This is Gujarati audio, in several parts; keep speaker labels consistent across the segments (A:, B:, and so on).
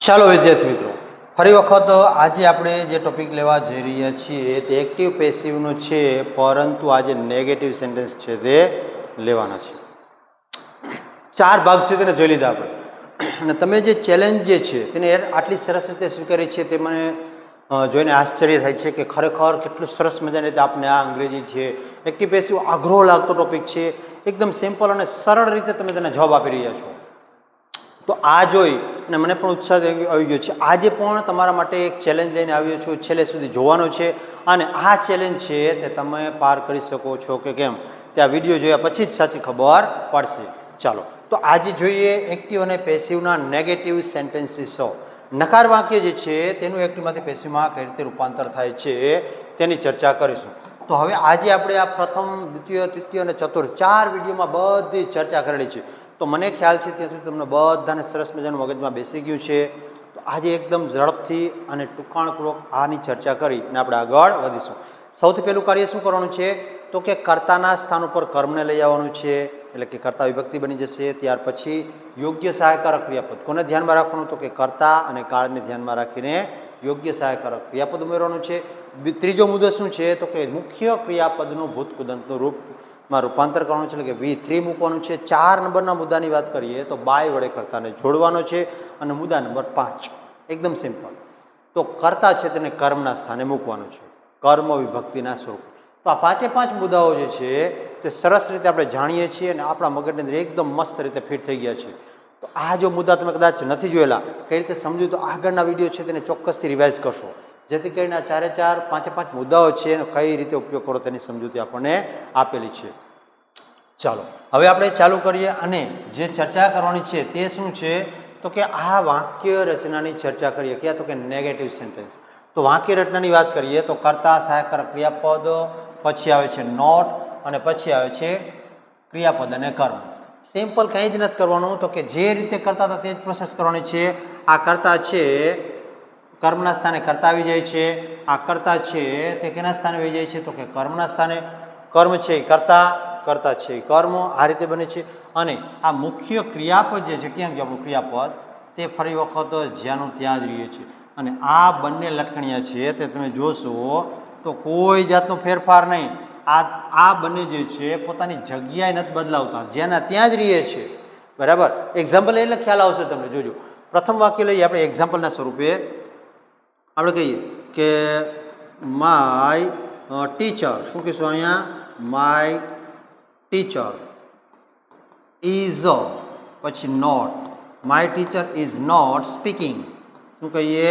A: ચાલો વિદ્યાર્થી મિત્રો, ફરી વખત આજે આપણે જે ટોપિક લેવા જઈ રહ્યા છીએ તે એક્ટિવ પેસિવનું છે, પરંતુ આજે નેગેટિવ સેન્ટેન્સ છે તે લેવાના છે. 4 ભાગ છે તેને જોઈ લીધા આપણે, અને તમે જે ચેલેન્જ જે છે તેને આટલી સરસ રીતે સ્વીકારી છે તે મને જોઈને આશ્ચર્ય થાય છે કે ખરેખર કેટલું સરસ મજાની રીતે આપણે આ અંગ્રેજી છે એક્ટિવ પેસિવ આગ્રહ લાગતો ટોપિક છે, એકદમ સિમ્પલ અને સરળ રીતે તમે તેને જવાબ આપી રહ્યા છો. તો આ જોઈ અને મને પણ ઉત્સાહ આવી ગયો છે. આજે પણ તમારા માટે એક ચેલેન્જ લઈને આવ્યો છું, છેલ્લે સુધી જોવાનો છે અને આ ચેલેન્જ છે તે તમે પાર કરી શકો છો કે કેમ તે આ વિડીયો જોયા પછી જ સાચી ખબર પડશે. ચાલો તો આજે જોઈએ એક્ટિવ અને પેસિવના નેગેટિવ સેન્ટેન્સીસો. નકાર વાક્ય જે છે તેનું એક્ટિવમાંથી પેસિવમાં કઈ રીતે રૂપાંતર થાય છે તેની ચર્ચા કરીશું. તો હવે આજે આપણે આ પ્રથમ, દ્વિતીય, તૃતીય અને ચતુર્થ 4 વિડીયોમાં બધી ચર્ચા કરેલી છે. તો મને ખ્યાલ છે ત્યાં સુધી તમને બધાને સરસ મજાનું મગજમાં બેસી ગયું છે. તો આજે એકદમ ઝડપથી અને ટૂંકાણપૂર્વક આની ચર્ચા કરી અને આપણે આગળ વધીશું. સૌથી પહેલું કાર્ય શું કરવાનું છે તો કે કર્તાના સ્થાન ઉપર કર્મને લઈ આવવાનું છે, એટલે કે કર્તા વિભક્તિ બની જશે. ત્યાર પછી યોગ્ય સહાયકારક ક્રિયાપદ કોને ધ્યાનમાં રાખવાનું તો કે કર્તા અને કાળને ધ્યાનમાં રાખીને યોગ્ય સહાયકારક ક્રિયાપદ ઉમેરવાનું છે. ત્રીજો મુદ્દો શું છે તો કે મુખ્ય ક્રિયાપદનું ભૂતકૃદંતનું રૂપમાં રૂપાંતર કરવાનું છે, એટલે કે V3 મૂકવાનું છે. 4 નંબરના મુદ્દાની વાત કરીએ તો બાય વડે કર્તાને જોડવાનો છે. અને મુદ્દા નંબર 5 એકદમ સિમ્પલ, તો કર્તા છે તેને કર્મના સ્થાને મૂકવાનું છે, કર્મ વિભક્તિના સ્વરૂપ. તો આ 5 મુદ્દાઓ જે છે તે સરસ રીતે આપણે જાણીએ છીએ અને આપણા મગજની અંદર એકદમ મસ્ત રીતે ફિટ થઈ ગયા છે. તો આ જો મુદ્દા તમે કદાચ નથી જોયેલા, કઈ રીતે સમજ્યું, તો આગળના વિડીયો છે તેને ચોક્કસથી રિવાઇઝ કરશો, જેથી કરીને આ 5 મુદ્દાઓ છે એનો કઈ રીતે ઉપયોગ કરો તેની સમજૂતી આપણને આપેલી છે. ચાલો હવે આપણે ચાલુ કરીએ અને જે ચર્ચા કરવાની છે તે શું છે તો કે આ વાક્ય રચનાની ચર્ચા કરીએ. ક્યાં તો કે નેગેટિવ સેન્ટેન્સ. તો વાક્ય રચનાની વાત કરીએ તો કર્તા, સહાયકારક ક્રિયાપદ, પછી આવે છે નોટ અને પછી આવે છે ક્રિયાપદ અને કર્મ. સિમ્પલ કંઈ જ નથી કરવાનું, તો કે જે રીતે કરતા હતા તે જ પ્રોસેસ કરવાની છે. આ કર્તા છે કર્મના સ્થાને કર્તા આવી જાય છે, આ કર્તા છે તે કેના સ્થાને આવી જાય છે તો કે કર્મના સ્થાને. કર્મ છે એ કર્તા, કર્તા છે એ કર્મ, આ રીતે બને છે. અને આ મુખ્ય ક્રિયાપદ જે છે, ક્યાં ગયું આપણું ક્રિયાપદ, તે ફરી વખત જ્યાંનું ત્યાં જ રહે છે. અને આ બંને લટકણિયા છે તે તમે જોશો તો કોઈ જાતનો ફેરફાર નહીં. આ બંને જે છે પોતાની જગ્યાએ નથી બદલાવતા, જ્યાંના ત્યાં જ રહે છે. બરાબર. એક્ઝામ્પલ એટલે ખ્યાલ આવશે તમને, જોજો. પ્રથમ વાક્ય લઈએ આપણે એક્ઝામ્પલના સ્વરૂપે. આપણે કહીએ કે માય ટીચર, શું કહીશું અહીંયા, માય ટીચર ઇઝ, પછી not, my teacher is not speaking. શું કહીએ,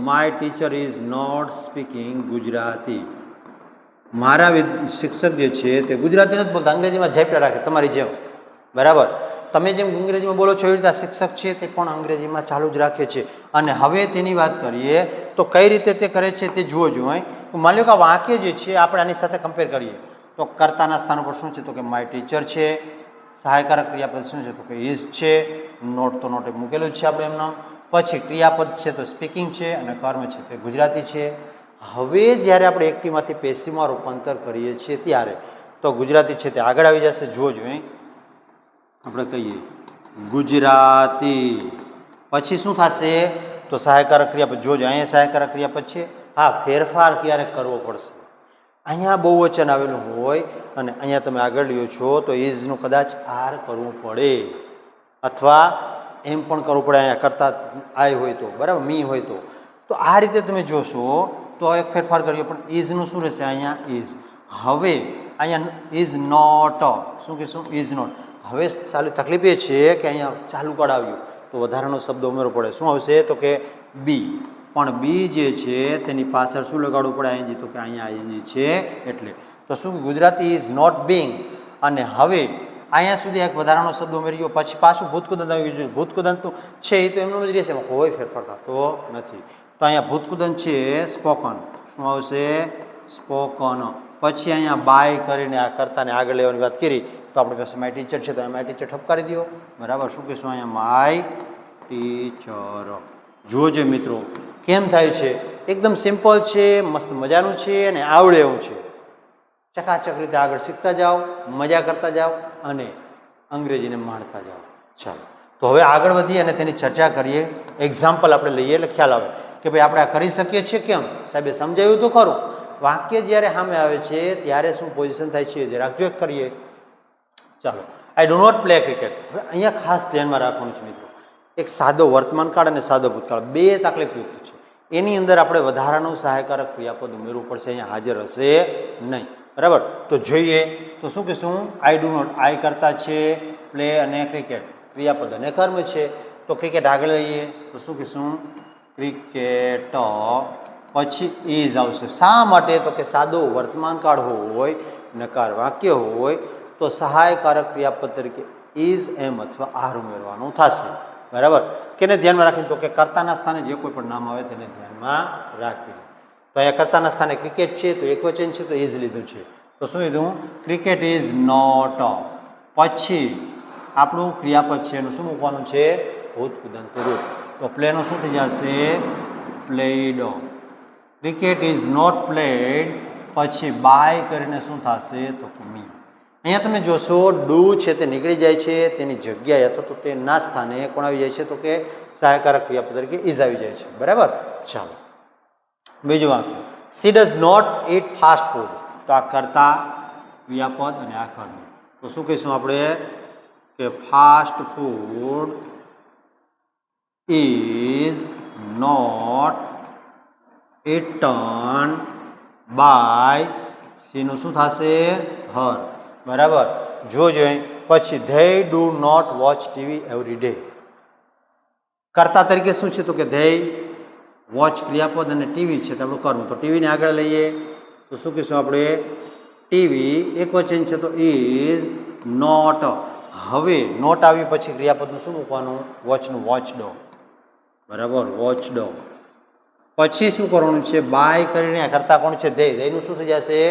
A: my teacher is not speaking Gujarati. મારા શિક્ષક જે છે તે ગુજરાતી નથી બોલતા, અંગ્રેજીમાં ઝાપટા રાખે તમારી જેમ. બરાબર. તમે જેમ અંગ્રેજીમાં બોલો છો એવી રીતે શિક્ષક છે તે પણ અંગ્રેજીમાં ચાલુ જ રાખે છે. અને હવે તેની વાત કરીએ તો કઈ રીતે તે કરે છે તે જુઓ જોઈએ. માની લો કે આ વાક્ય જે છે આપણે આની સાથે કમ્પેર કરીએ તો કર્તાના સ્થાન ઉપર શું છે તો કે માય ટીચર છે, સહાયકારક ક્રિયાપદ શું છે તો કે ઇઝ છે, નોટ તો નોટ મૂકેલું જ છે આપણે એમના, પછી ક્રિયાપદ છે તો સ્પીકિંગ છે, અને કર્મ છે તે ગુજરાતી છે. હવે જ્યારે આપણે એક્ટિવમાંથી પેસિવમાં રૂપાંતર કરીએ છીએ ત્યારે તો ગુજરાતી છે તે આગળ આવી જશે. જુઓ જોઈએ, આપણે કહીએ ગુજરાતી, પછી શું થશે તો સહાયકારક ક્રિયાપદ. જોજો અહીંયા સહાયકારક ક્રિયાપદ છે. હા, ફેરફાર ક્યારેક કરવો પડશે. અહીંયા બહુવચન આવેલું હોય અને અહીંયા તમે આગળ લ્યો છો તો ઇઝનું કદાચ આર કરવું પડે, અથવા એમ પણ કરવું પડે અહીંયા કરતા આય હોય તો, બરાબર, મી હોય તો. તો આ રીતે તમે જોશો તો એક ફેરફાર કર્યો, પણ ઇઝનું શું રહેશે અહીંયા ઇઝ. હવે અહીંયા ઇઝ નોટ, શું કહીશું, ઇઝ નોટ. હવે ચાલુ તકલીફ એ છે કે અહીંયા ચાલુ કળ આવ્યું તો વધારાનો શબ્દ ઉમેરવો પડે. શું આવશે તો કે બી. પણ બી જે છે તેની પાછળ શું લગાડવું પડે આઈએનજી, તો કે અહીંયા આઈએનજી છે એટલે. તો શું ગુજરાતી ઇઝ નોટ બિંગ. અને હવે અહીંયા સુધી એક વધારાનો શબ્દ ઉમેરી ગયો, પછી પાછું ભૂતકૃદંત આવી ગયું. ભૂતકૃદંત છે એ તો એમનું જ રહેશે, એમાં કોઈ ફેરફાર થતો નથી. તો અહીંયા ભૂતકૃદંત છે સ્પોકન, શું આવશે સ્પોકન. પછી અહીંયા બાય કરીને આ કર્તાને આગળ લેવાની વાત કરી તો આપણી પાસે માય ટીચર છે તો માય ટીચર ઠપકારી દો. બરાબર. શું કહીશું અહીંયા માય ટીચર. જોજો મિત્રો કેમ થાય છે, એકદમ સિમ્પલ છે, મસ્ત મજાનું છે અને આવડે એવું છે. ચકાચક રીતે આગળ શીખતા જાઓ, મજા કરતા જાઓ અને અંગ્રેજીને માણતા જાઓ. ચાલો તો હવે આગળ વધીએ અને તેની ચર્ચા કરીએ. એક્ઝામ્પલ આપણે લઈએ એટલે ખ્યાલ આવે કે ભાઈ આપણે આ કરી શકીએ છીએ કેમ? સાહેબે સમજાવ્યું તો ખરું. વાક્ય જ્યારે સામે આવે છે ત્યારે શું પોઝિશન થાય છે જરાક જો કરીએ. ચાલો, I do not play cricket. હવે અહીંયા ખાસ ધ્યાનમાં રાખવાનું છે મિત્રો, એક સાદો વર્તમાન કાળ અને સાદો ભૂતકાળ બે તકલીફયુક્ત છે. એની અંદર આપણે વધારાનું સહાયકારક ક્રિયાપદ ઉમેરવું પડશે, અહીંયા હાજર હશે નહીં. બરાબર, તો જોઈએ તો શું કહીશું? આઈ ડુ નોટ, આઈ કરતા છે પ્લે અને ક્રિકેટ, ક્રિયાપદ અને કર્મ છે. તો ક્રિકેટ આગળ લઈએ તો શું કહીશું? ક્રિકેટ પછી ઇઝ આવશે. શા માટે? તો કે સાદો વર્તમાન કાળ હોય, નકાર વાક્ય હોય તો સહાયકારક ક્રિયાપદ તરીકે ઇઝ, એમ અથવા આર ઉમેરવાનું થશે. બરાબર, કેને ધ્યાનમાં રાખીને? તો કે કર્તાના સ્થાને જે કોઈ પણ નામ આવે તેને ધ્યાનમાં રાખીને. તો અહીંયા કર્તાના સ્થાને ક્રિકેટ છે તો એક વચન છે તો ઇઝ લીધું છે. તો શું લીધું? Cricket is not. પછી આપણું ક્રિયાપદ છે એનું શું મૂકવાનું છે? ભૂત કુદંત રૂપ. તો પ્લેનું શું થઈ જશે? Played. Cricket is not played પછી બાય કરીને શું થશે? તો મી. અહીંયા તમે જોશો ડુ છે તે નીકળી જાય છે, તેની જગ્યાએ અથવા તો તેના સ્થાને કોણ આવી જાય છે? તો કે સહાયકારક ક્રિયાપદ તરીકે ઇઝ આવી જાય છે. બરાબર, ચાલો બીજું વાક્ય. She does not eat fast food. તો આ કરતા ક્રિયાપદ અને આ કર્મ. તો શું કહીશું આપણે? કે fast food is not eaten by સીનું શું થશે? હર. બરાબર, જોજો. પછી they do not watch TV every day. કર્તા તરીકે શું છે? તો કે ધે, વોચ ક્રિયાપદ અને ટીવી છે તો આપણું કર્મ. તો ટીવીને આગળ લઈએ તો શું કહીશું આપણે? ટીવી એક વચન છે તો ઇઝ નોટ. હવે નોટ આવી પછી ક્રિયાપદનું શું મૂકવાનું? વોચનું વોચ ડો. બરાબર, વોચ ડો. પછી શું કરવાનું છે? બાય કરીને કરતા કોણ છે? ધે. ધેનું શું થઈ જશે?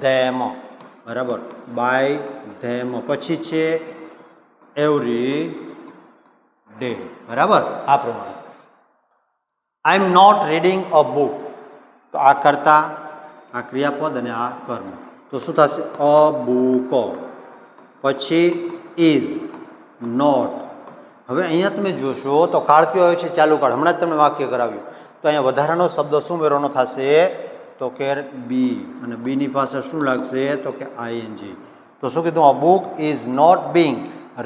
A: ધેમ. બરાબર, બાય ધેમ. પછી છે એવરી ડે. બરાબર, આ પ્રમાણે. I am not reading a book. તો આ કરતા, આ ક્રિયાપદ અને આ કર્મ. તો શું થશે? અ બુક. પછી ઇઝ નોટ. હવે અહીંયા તમે જોશો તો કાળ કયો આવ્યો છે? ચાલુ કાળ. હમણાં જ તમને વાક્ય કરાવ્યું. તો અહીંયા વધારાનો શબ્દ શું ઉમેરવાનો થશે? તો કે બી. અને બીની પાસે શું લાગશે? તો કે આઈએનજી. તો શું કીધું? A book is not being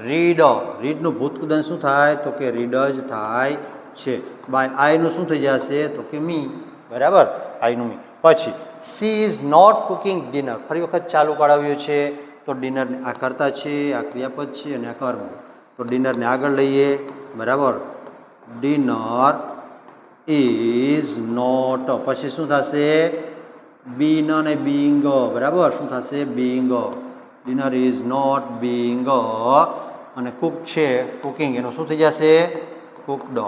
A: read. રીડનું ભૂતકુદન શું થાય? તો કે રીડ જ થાય છે. બાય આઈનું શું થઈ જશે? તો કે મી. બરાબર, આઈનું મી. પછી she is not cooking dinner. ફરી વખત ચાલુ કાળ આવ્યો છે તો ડિનરને આ કરતા છે, આ ક્રિયાપદ છે અને આ કર્મ. તો ડિનરને આગળ લઈએ. બરાબર, ડિનર ઇઝ નોટ. પછી શું થશે? બીન અને બિંગ. બરાબર, શું થશે? Being. Dinner is not being. અને કુક છે, કુકિંગ, એનું શું થઈ જશે? કુકડ.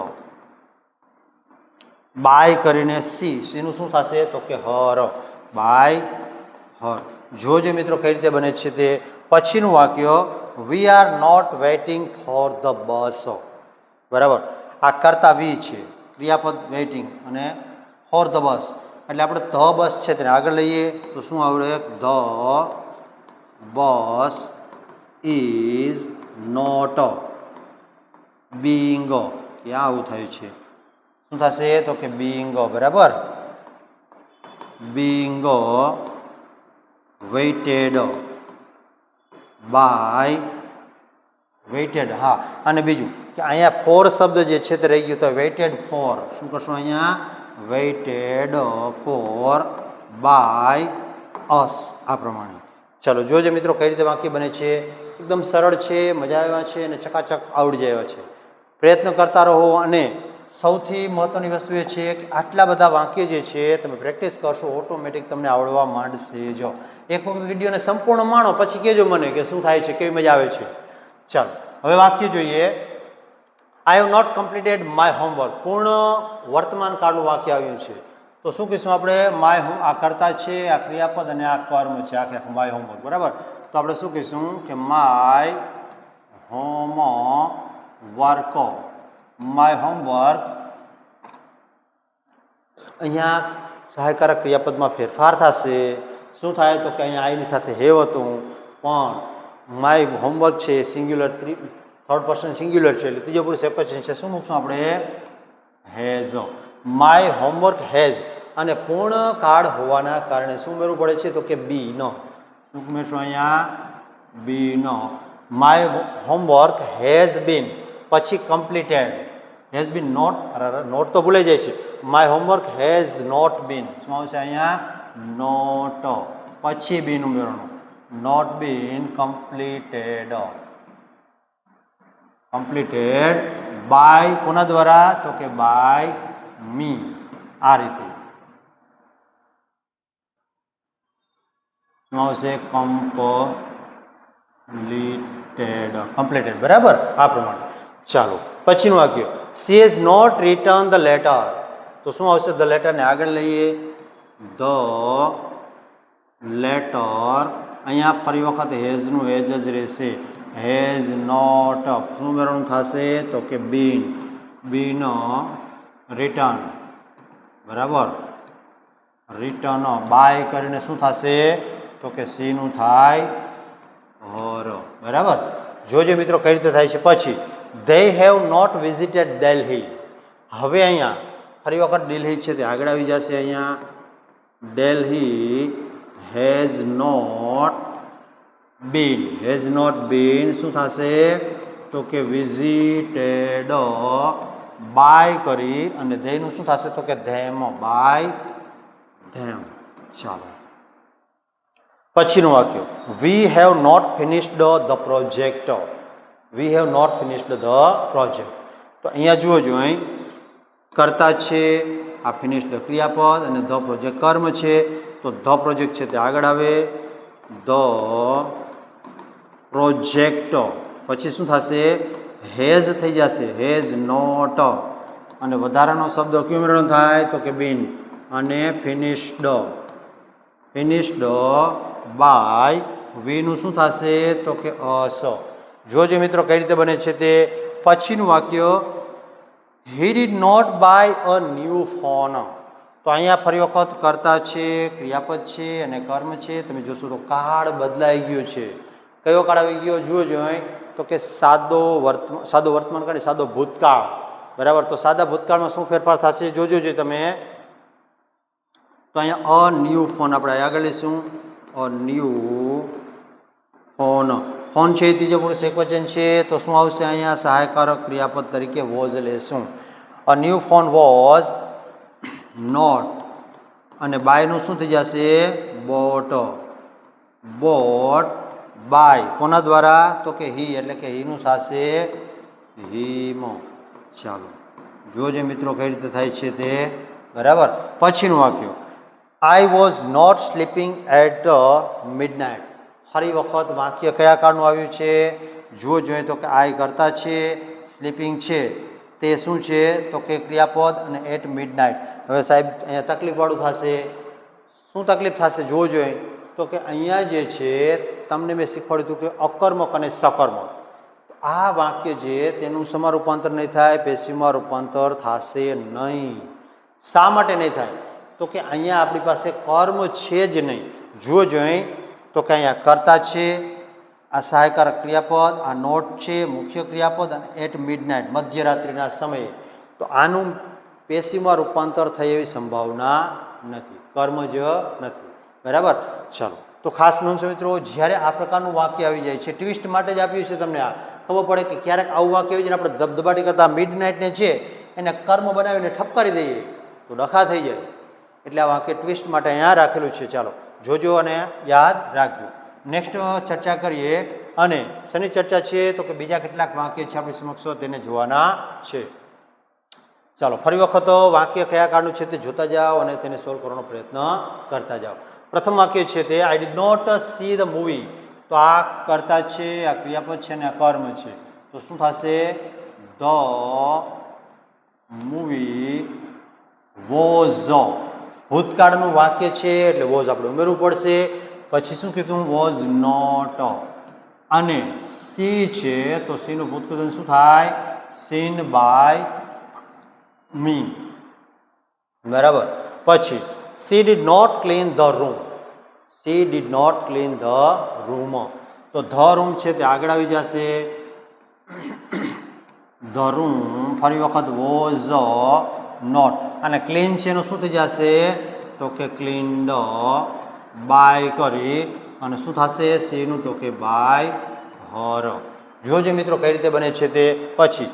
A: બાય કરીને સી. સીનું શું થશે? તો કે હર. બાય હર. જોજો મિત્રો કઈ રીતે બને છે તે. પછીનું વાક્ય. We are not waiting for the bus. બરાબર, આ કરતા વી છે, ક્રિયાપદ વેઇટિંગ અને ફોર ધ બસ એટલે આપણે ધ બસ છે તેને આગળ લઈએ તો શું આવડે? The bus is not being. ક્યાં આવું થયું છે? શું થશે? તો કે બીંગ. બરાબર, બીંગ વેઇટેડ બાય વેઇટેડ. હા, અને બીજું કે અહીંયા ફોર શબ્દ જે છે તે રહી ગયું તો વેઇટેડ ફોર. શું કરશું અહીંયા? Waited for by us. આ પ્રમાણે. ચલો જોજો મિત્રો કઈ રીતે વાક્ય બને છે. એકદમ સરળ છે, મજા આવ્યા છે અને ચકાચક આવડી જાય છે. પ્રયત્ન કરતા રહો. અને સૌથી મહત્વની વસ્તુ એ છે કે આટલા બધા વાક્ય જે છે તમે પ્રેક્ટિસ કરશો ઓટોમેટિક તમને આવડવા માંડશે. જો એક વખત વિડીયોને સંપૂર્ણ માણો પછી કહેજો મને કે શું થાય છે, કેવી મજા આવે છે. ચાલો હવે વાક્ય જોઈએ. I have not completed my homework. પૂર્ણ વર્તમાન કાળનું વાક્ય આવ્યું છે તો શું કહીશું આપણે? My home. આ કરતા છે, આ ક્રિયાપદ અને આ કર્મ છે. આખે આખું માય હોમવર્ક. બરાબર, તો આપણે શું કહીશું કે માય હોમવર્ક. My homework. અહીંયા સહાયકારક ક્રિયાપદમાં ફેરફાર થશે. શું થાય? તો કે અહીંયા આઈની સાથે હેવ હતું પણ માય હોમવર્ક છે સિંગ્યુલર, થર્ડ પર્સન સિંગ્યુલર છે એટલે ત્રીજો પુરુષ એકવચન છે. શું મૂકશું આપણે? હેઝ. માય હોમવર્ક હેઝ અને પૂર્ણ કાળ હોવાના કારણે શું ઉમેરવું પડે છે તો કે બી નો. શું ઉમેરશું અહીંયા? Been. My homework has been પછી કમ્પ્લીટેડ. હેઝ બીન નોટ તો ભૂલાઈ જાય છે. My homework has not been શું આવશે અહીંયા? નોટ પછી બીન ઉમેરવાનું. Not been completed. Completed by કોના દ્વારા તો કે બાય મી. આ રીતે શું આવશે? કમ્પ્લીટેડ. બરાબર આ પ્રમાણે. ચાલો પછીનું વાક્ય she has not return the letter. તો શું આવશે? ધ લેટરને આગળ લઈએ. ધ લેટર અહીંયા ફરી વખત હેઝનું હેઝ જ રહેશે. હેઝ નોટ શું ઉમેરવાનું થશે તો કે બીન. બીન રિટર્ન. બરાબર. રિટર્ન બાય કરીને શું થશે તો કે સી નું થાય હર. બરાબર. જોજો મિત્રો કઈ રીતે થાય છે. પછી they have not visited Delhi. હવે અહીંયા ફરી વખત દિલ્હી છે તે આગળ આવી જશે. અહીંયા Delhi has not been. has not been શું થશે તો કે visited by કરી અને they નું શું થશે તો કે them. by them. ચાલો પછીનું વાક્ય we have not finished the project. we have not finished the project. તો અહીંયા જુઓ અહીં કરતા છે આ ફિનિશ્ડ ક્રિયાપદ અને ધ પ્રોજેક્ટ કર્મ છે. તો ધ પ્રોજેક્ટ છે તે આગળ આવે. ધ પ્રોજેક્ટ પછી શું થશે? હેઝ થઈ જશે. હેઝ નોટ અને વધારાનો શબ્દ કયો ઉમેરવાનો થાય તો કે બીન અને ફિનિશ્ડ. ફિનિશ્ડ બાય વી નું શું થશે તો કે અસ. જોજો મિત્રો કઈ રીતે બને છે તે. પછીનું વાક્ય he did not buy a new phone. તો અહીંયા ફરી વખત કરતા છે ક્રિયાપદ છે અને કર્મ છે. તમે જોશો તો કાળ બદલાઈ ગયો છે. કયો કાળ આવી ગયો જુઓ અહીં તો કે સાદો વર્તમાન કાળ સાદો ભૂતકાળ. બરાબર. તો સાદા ભૂતકાળમાં શું ફેરફાર થશે જોજો તમે. તો અહીંયા અ ન્યૂ ફોન આપણે આગળ લઈશું. અ ન્યૂ ફોન. ફોન છે એ ત્રીજો પુરુષ એકવચન છે. તો શું આવશે અહીંયા? સહાયકારક ક્રિયાપદ તરીકે વોઝ લેશું. A new phone was not અને બાયનું શું થઈ જશે? બોટ. બોટ બાય કોના દ્વારા તો કે હી એટલે કે હીનું થશે હિમ. ચાલો જોજે મિત્રો કઈ રીતે થાય છે તે. બરાબર. પછીનું વાક્ય I was not sleeping at midnight. ફરી વખત વાક્ય કયા કાળનું આવ્યું છે જુઓ જોઈએ તો કે આઈ કરતા છે સ્લીપિંગ છે તે શું છે તો કે ક્રિયાપદ અને એટ મિડનાઇટ. હવે સાહેબ અહીંયા તકલીફવાળું થશે. શું તકલીફ થશે જોવો જોઈએ તો કે અહીંયા જે છે તમને મેં શીખવાડ્યું હતું કે અકર્મક અને સકર્મક. આ વાક્ય છે તેનું સમા રૂપાંતર નહીં થાય, પેશીમાં રૂપાંતર થશે નહીં. શા માટે નહીં થાય તો કે અહીંયા આપણી પાસે કર્મ છે જ નહીં. જુઓ જોઈએ તો કે અહીંયા કરતા છે, આ સહાયકારક ક્રિયાપદ, આ નોટ છે મુખ્ય ક્રિયાપદ અને એટ મિડનાઇટ મધ્યરાત્રિના સમયે. તો આનું પેશીમાં રૂપાંતર થાય એવી સંભાવના નથી, કર્મ જ નથી. બરાબર. ચાલો તો ખાસ નોંધો મિત્રો, જ્યારે આ પ્રકારનું વાક્ય આવી જાય છે ટ્વિસ્ટ માટે જ આપ્યું છે તમને. આ ખબર પડે કે ક્યારેક આવું વાક્ય આવી જાય આપણે ધબધબાટી કરતા મિડનાઇટને છે એને કર્મ બનાવીને ઠપકારી દઈએ તો ડખા થઈ જાય. એટલે આ વાક્ય ટ્વિસ્ટ માટે અહીંયા રાખેલું છે. ચાલો જોજો અને યાદ રાખજો. નેક્સ્ટ ચર્ચા કરીએ. અને શેની ચર્ચા છે તો કે બીજા કેટલાક વાક્ય છે આપણી સમક્ષ તેને જોવાના છે. ચાલો ફરી વખત વાક્ય કયા કાળનું છે તે જોતા જાઓ અને તેને સોલ્વ કરવાનો પ્રયત્ન કરતા જાઓ. પ્રથમ વાક્ય છે તે I did not see the movie. તો આ કરતા છે, આ ક્રિયાપદ છે અને આ કર્મ છે. તો શું થશે? The movie was. ભૂતકાળનું વાક્ય છે એટલે વોઝ આપણે ઉમેરવું પડશે. પછી શું કીધું? Was not. અને સી છે તો સીનું ભૂતકાળ શું થાય? Seen by me. બરાબર. પછી she did not clean the room. she did not clean the room. તો the room છે તે આગળ આવી જશે. the room ફરી વખત was નોટ. અને ક્લીન છે એનું શું થઈ જશે તો કે ક્લીન્ડ બાય કરી અને શું થશે સીનું તો કે બાય હર. જોજો મિત્રો કઈ રીતે બને છે તે. પછી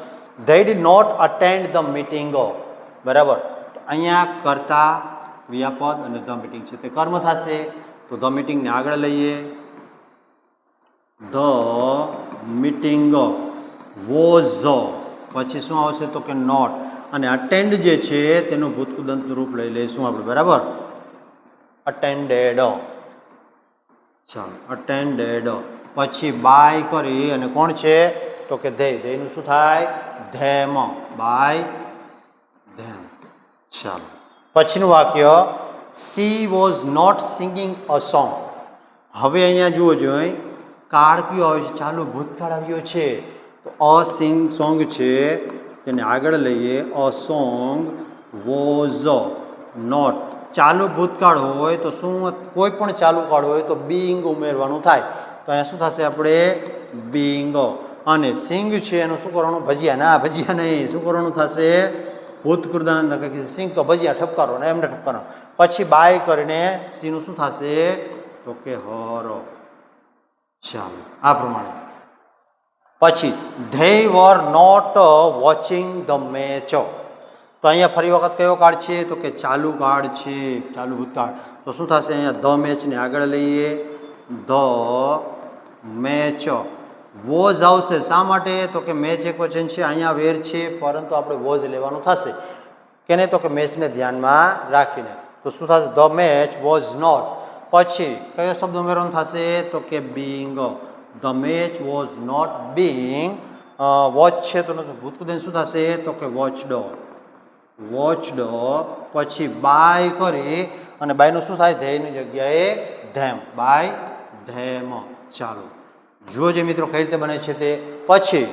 A: they did not attend the meeting. બરાબર, અહીંયા કરતા ક્રિયાપદ અને ધ મીટિંગ છે તે કર્મ થશે. તો ધ મીટિંગને આગળ લઈએ. ધ મીટિંગ વોઝ, પછી શું આવશે તો કે નોટ. અને અટેન્ડ જે છે તેનું ભૂતકૃદંત રૂપ લઈ લઈશું આપણે. બરાબર, અટેન્ડેડ. ચાલો, અટેન્ડેડ. પછી બાય કરી અને કોણ છે તો કે ધેયનું શું થાય ધેમ, બાય ધેમ. ચાલો, પછીનું વાક્ય she was not singing a song. હવે અહીંયા જુઓ જોઈએ કાળ કયો આવે છે ચાલુ ભૂતકાળ આવ્યો છે. તો અ સિંગ સોંગ છે તેને આગળ લઈએ. A song was not. ચાલુ ભૂતકાળ હોય તો શું કોઈ પણ ચાલુ કાળ હોય તો બીંગ ઉમેરવાનું થાય. તો અહીંયા શું થશે આપણે બીંગ. અને સિંગ છે એનું શું કરવાનું ભજીયા, ના ભજીયા નહીં, શું કરવાનું થશે ભૂતકૃદંત. સિંગ તો ભજીયા ઠપકારો ને એમને ઠપકારો. પછી બાય કરીને સીનું શું થશે તો કે હર. ચાલો, આ પ્રમાણે. પછી they were not watching the match. તો અહીંયા ફરી વખત કયો કાળ છે તો કે ચાલુ કાળ છે, ચાલુ ભૂતકાળ. તો શું થશે અહીંયા ધ મેચને આગળ લઈએ. ધ મેચ વોઝ આવશે. શા માટે તો કે મેચ એક વચન છે, અહીંયા વેર છે, પરંતુ આપણે વોઝ લેવાનું થશે. કેને તો કે મેચને ધ્યાનમાં રાખીને. તો શું થશે ધ મેચ વોઝ નોટ. પછી કયો શબ્દ ઉમેરવાનો થશે તો કે being. The match was not being. Watch છે તો ભૂતકૃદંત શું થશે તો કે વોચડ, વોચડ. પછી બાય કરી અને બાયનું શું થાય ધેયની જગ્યાએ ધેમ, બાય ધેમ. ચાલો, જોજે મિત્રો કઈ રીતે બને છે તે. પછી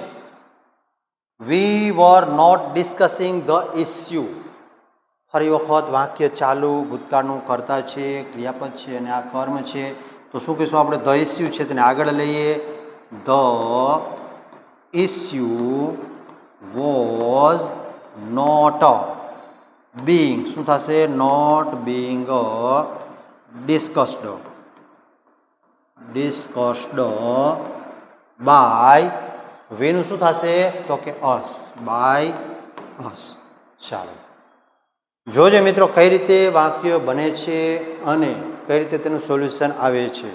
A: we were not discussing the issue. ફરી વખત વાક્ય ચાલુ ભૂતકાળનું કરતા છે, ક્રિયાપદ છે અને આ કર્મ છે. તો શું કહીશું આપણે ધ ઇસ્યુ છે તેને આગળ લઈએ. The issue was not being. શું થશે not being discussed, discussed by વીનું શું થશે તો કે અસ, બાય અસ. ચાલો, જોજે મિત્રો કઈ રીતે વાક્ય બને છે અને કઈ રીતે તેનું સોલ્યુશન આવે છે.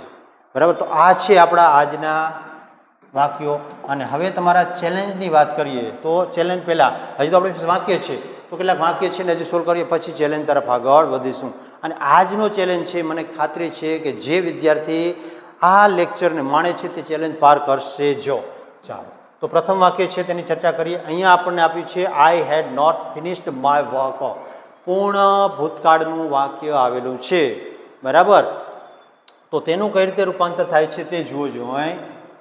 A: બરાબર, તો આ છે આપણા આજના વાક્યો. અને હવે તમારા ચેલેન્જની વાત કરીએ તો ચેલેન્જ પહેલાં હજી તો આપણી વાક્ય છે તો કેટલાક વાક્ય છે ને હજી સોલ્વ કરીએ પછી ચેલેન્જ તરફ આગળ વધીશું. અને આજનો ચેલેન્જ છે મને ખાતરી છે કે જે વિદ્યાર્થી આ લેક્ચરને માણે છે તે ચેલેન્જ પાર કરશે જો. ચાલો, તો પ્રથમ વાક્ય છે તેની ચર્ચા કરીએ. અહીંયા આપણને આપ્યું છે I had not finished my work. પૂર્ણ ભૂતકાળનું વાક્ય આવેલું છે. બરાબર, તો તેનું કઈ રીતે રૂપાંતર થાય છે તે જુઓ જોઈએ.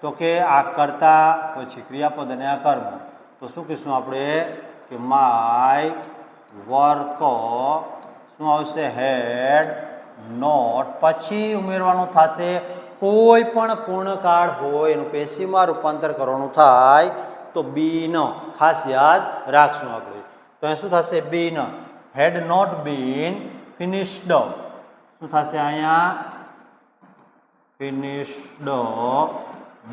A: તો કે આ કરતા પછી ક્રિયાપદ અને આ કર્મ. તો શું કહીશું આપણે કે માય વર્ક શું આવશે હેડ નોટ. પછી ઉમેરવાનું થશે કોઈ પણ પૂર્ણકાળ હોય એનું પેશીમાં રૂપાંતર કરવાનું થાય તો બીન. ખાસ યાદ રાખશું આપણે. તો અહીંયા શું થશે બીન. હેડ નોટ બીન ફિનિશ્ડ. શું થશે અહીંયા ફિનિશ્ડ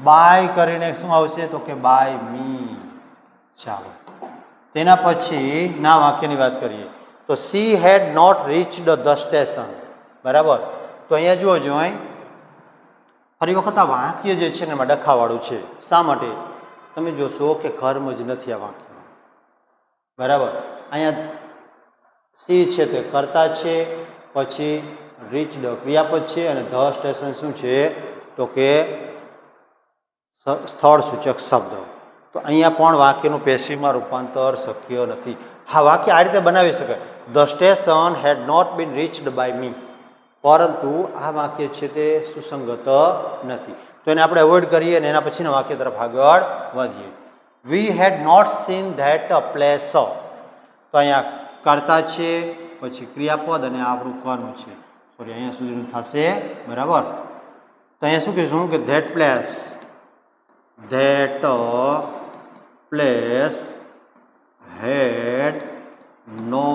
A: બાય કરીને શું આવશે તો કે બાય મી. ચાલો, તેના પછી ના વાક્યની વાત કરીએ તો she had not reached the station. બરાબર, તો અહીંયા જુઓ જોઈ ફરી વખત આ વાક્ય જે છે ને એમાં ડખાવાળું છે. શા માટે તમે જોશો કે કર્મ જ નથી આ વાક્યમાં. બરાબર, અહીંયા સી છે તે કર્તા છે, પછી રીચડ ક્રિયાપદ છે અને ધ સ્ટેશન શું છે તો કે સ્થળ સૂચક શબ્દ. તો અહીંયા પણ વાક્યનું પેશીમાં રૂપાંતર શક્ય નથી. હા, વાક્ય આ રીતે બનાવી શકાય the station had not been reached by me, પરંતુ આ વાક્ય છે તે સુસંગત નથી. તો એને આપણે અવોઇડ કરીએ અને એના પછીના વાક્ય તરફ આગળ વધીએ. We had not seen that place. તો અહીંયા કર્તા છે, પછી ક્રિયાપદ અને આપણું કર્મ છે. સોરી, અહીંયા સુધીનું થશે. બરાબર, તો અહીંયા શું કહીશું કે ધેટ પ્લેસ, ધેટ પ્લેસ હેડ નો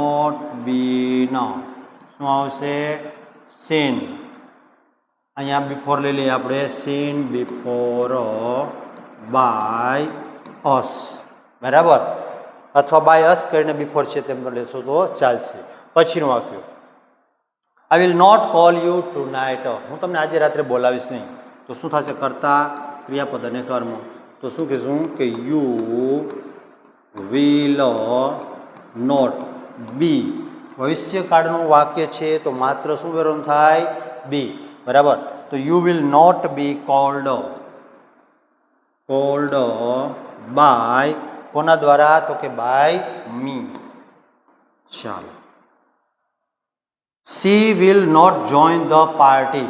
A: શું આવશે? સીન. અહીંયા બિફોર લઈ લઈએ આપણે, સીન બિફોર બાય અસ, બરાબર, અથવા બાય અસ કરીને બિફોર છે તેમ લેશો તો ચાલશે. પછીનું વાક્ય, I will not call you tonight. હું તમને આજે રાત્રે બોલાવીશ નહીં. તો શું થશે? કર્તા, ક્રિયાપદ અને કર્મ. તો શું કહીશું કે યુ વિલ નોટ બી. ભવિષ્યકાળનું વાક્ય છે તો માત્ર શું કરવાનું થાય? બી, બરાબર. તો you will not be called by, કોના દ્વારા? તો કે બાય મી. ચાલો. She will not join the party.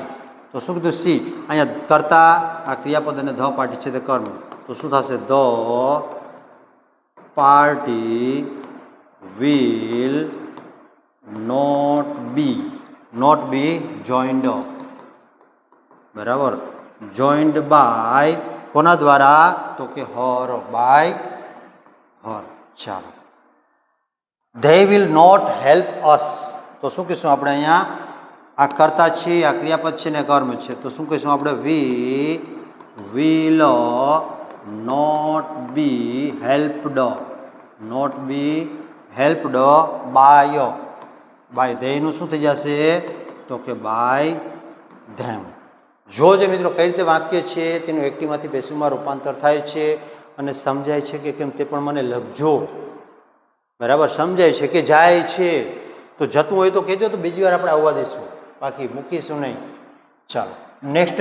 A: તો શું કીધું? સી. અહીંયા કરતા, આ ક્રિયાપદ અને ધ પાર્ટી છે તે કર્મ. તો શું થશે? The party will not be joined, બરાબર. જોઈન્ડ બાય, કોના દ્વારા? તો કે હર, બાય હર. ચાલો. They will not help us. તો શું કહીશું આપણે? અહીંયા આ કર્તા છે, આ ક્રિયાપદ છે ને કર્મ છે. તો શું કહીશું આપણે? We will not be helped by ધેયનું શું થઈ જશે? તો કે બાય ધેમ. જો જે મિત્રો કઈ રીતે વાક્ય છે તેનું એક્ટિવમાંથી પેસિવમાં રૂપાંતર થાય છે અને સમજાય છે કે કેમ તે પણ મને લખજો, બરાબર. સમજાય છે કે જાય છે, તો જતું હોય તો કહેજો, તો બીજી વાર આપણે આવવા દઈશું, બાકી મૂકીશું નહીં. ચાલો નેક્સ્ટ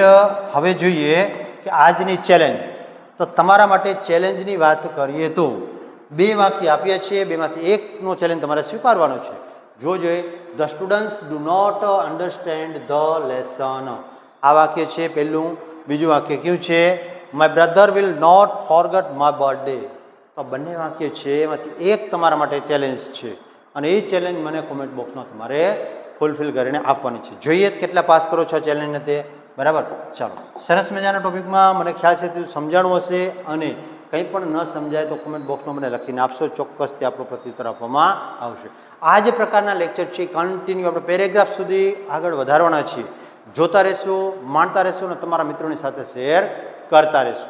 A: હવે જોઈએ કે આજની ચેલેન્જ. તો તમારા માટે ચેલેન્જની વાત કરીએ તો 2 વાક્ય આપ્યા છે, 2 માંથી એકનો ચેલેન્જ તમારે સ્વીકારવાનો છે. જો જોઈએ, the students do not understand the lesson. આ વાક્ય છે પહેલું. બીજું વાક્ય કયું છે? My brother will not forget my birthday. તો બંને વાક્ય છે, એમાંથી એક તમારા માટે ચેલેન્જ છે અને એ ચેલેન્જ મને કોમેન્ટ બોક્સમાં તમારે ફૂલફિલ કરીને આપવાની છે. જોઈએ કેટલા પાસ કરો છો ચેલેન્જને તે, બરાબર. ચાલો, સરસ મજાના ટોપિકમાં મને ખ્યાલ છે તે સમજાણું હશે, અને કંઈ પણ ન સમજાય તો કોમેન્ટ બોક્સમાં મને લખીને આપશો, ચોક્કસથી આપણો પ્રત્યુત્તર આપવામાં આવશે. આ જે પ્રકારના લેક્ચર છે કન્ટિન્યુ આપણે પેરેગ્રાફ સુધી આગળ વધારવાના છીએ. જોતા રહેશો, માણતા રહેશો અને તમારા મિત્રોની સાથે શેર કરતા રહેશો.